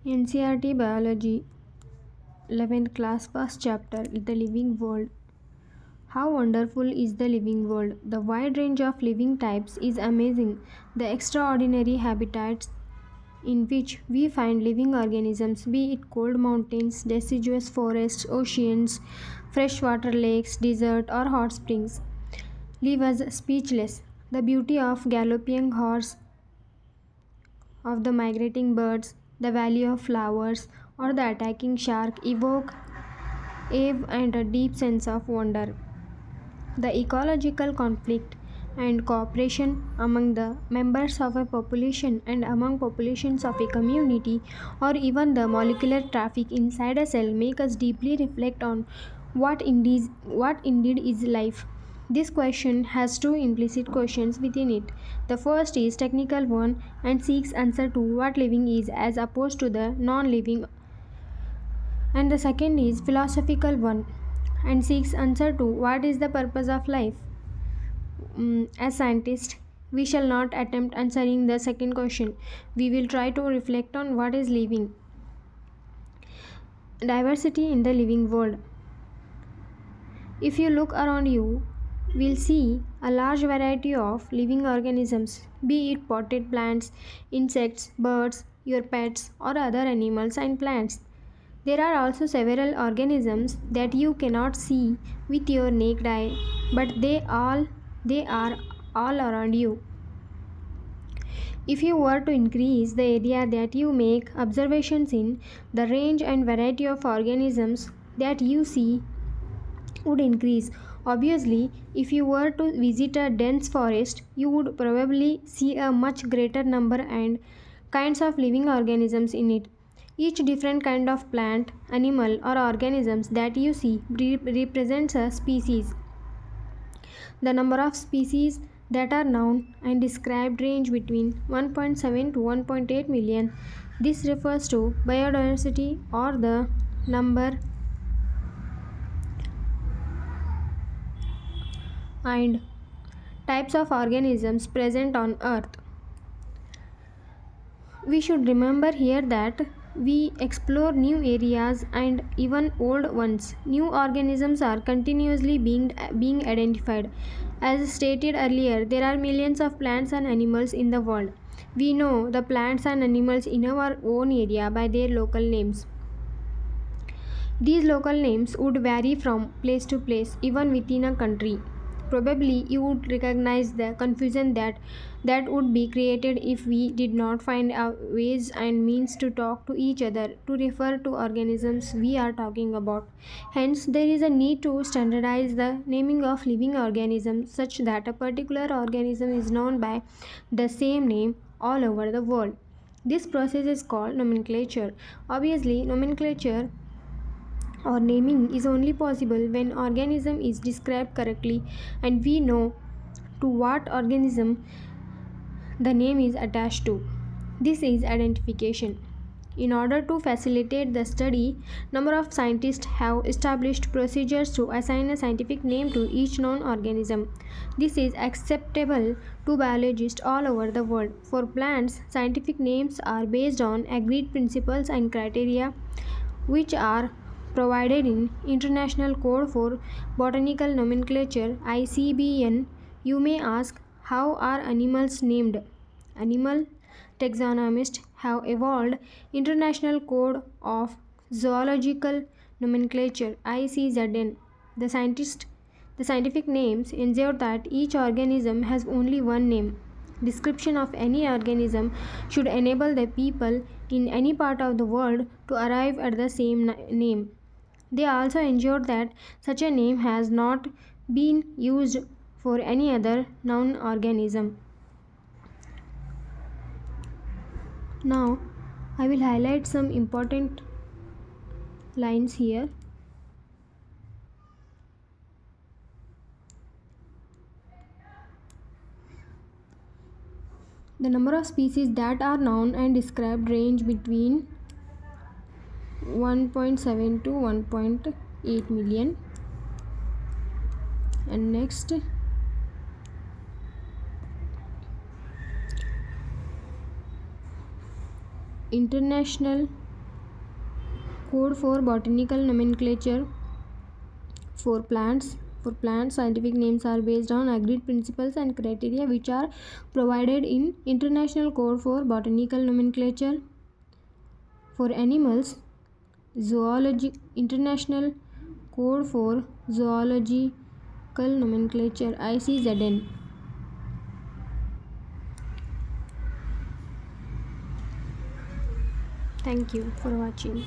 NCRT Biology 11th class first chapter The Living World. How wonderful is the living world! The wide range of living types is amazing. The extraordinary habitats in which we find living organisms, be it cold mountains, deciduous forests, oceans, freshwater lakes, desert, or hot springs, leave us speechless. The beauty of galloping horse, of the migrating birds, the valley of flowers, or the attacking shark evoke awe and a deep sense of wonder. The ecological conflict and cooperation among the members of a population and among populations of a community, or even the molecular traffic inside a cell, make us deeply reflect on what indeed is life. This question has two implicit questions within it. The first is technical one and seeks answer to what living is as opposed to the non-living, and the second is philosophical one and seeks answer to what is the purpose of life. As scientists, we shall not attempt answering the second question. We will try to reflect on what is living. Diversity in the living world. If you look around you, we'll see a large variety of living organisms, be it potted plants, insects, birds, your pets, or other animals and plants. There are also several organisms that you cannot see with your naked eye, but they are all around you. If you were to increase the area that you make observations in, the range and variety of organisms that you see would increase. Obviously, if you were to visit a dense forest, you would probably see a much greater number and kinds of living organisms in it. Each different kind of plant, animal, or organisms that you see represents a species. The number of species that are known and described range between 1.7 to 1.8 million. This refers to biodiversity, or the number and types of organisms present on Earth. We should remember here that we explore new areas and even old ones. New organisms are continuously being identified. As stated earlier, there are millions of plants and animals in the world. We know the plants and animals in our own area by their local names. These local names would vary from place to place, even within a country. Probably you would recognize the confusion that would be created if we did not find ways and means to talk to each other to refer to organisms we are talking about. Hence, there is a need to standardize the naming of living organisms such that a particular organism is known by the same name all over the world. This process is called nomenclature. Obviously, nomenclature or naming is only possible when organism is described correctly and we know to what organism the name is attached to. This is identification. In order to facilitate the study, number of scientists have established procedures to assign a scientific name to each known organism. This is acceptable to biologists all over the world. For plants, scientific names are based on agreed principles and criteria which are provided in International Code for Botanical Nomenclature (ICBN). You may ask, how are animals named? Animal taxonomists have evolved International Code of Zoological Nomenclature (ICZN). The scientific names ensure that each organism has only one name. Description of any organism should enable the people in any part of the world to arrive at the same name. They also ensure that such a name has not been used for any other noun organism. Now, I will highlight some important lines here. The number of species that are known and described range between 1.7 to 1.8 million. And next, International Code for botanical nomenclature. For plants, scientific names are based on agreed principles and criteria which are provided in International Code for Botanical Nomenclature. For animals, International Code for Zoological Nomenclature ICZN. Thank you for watching.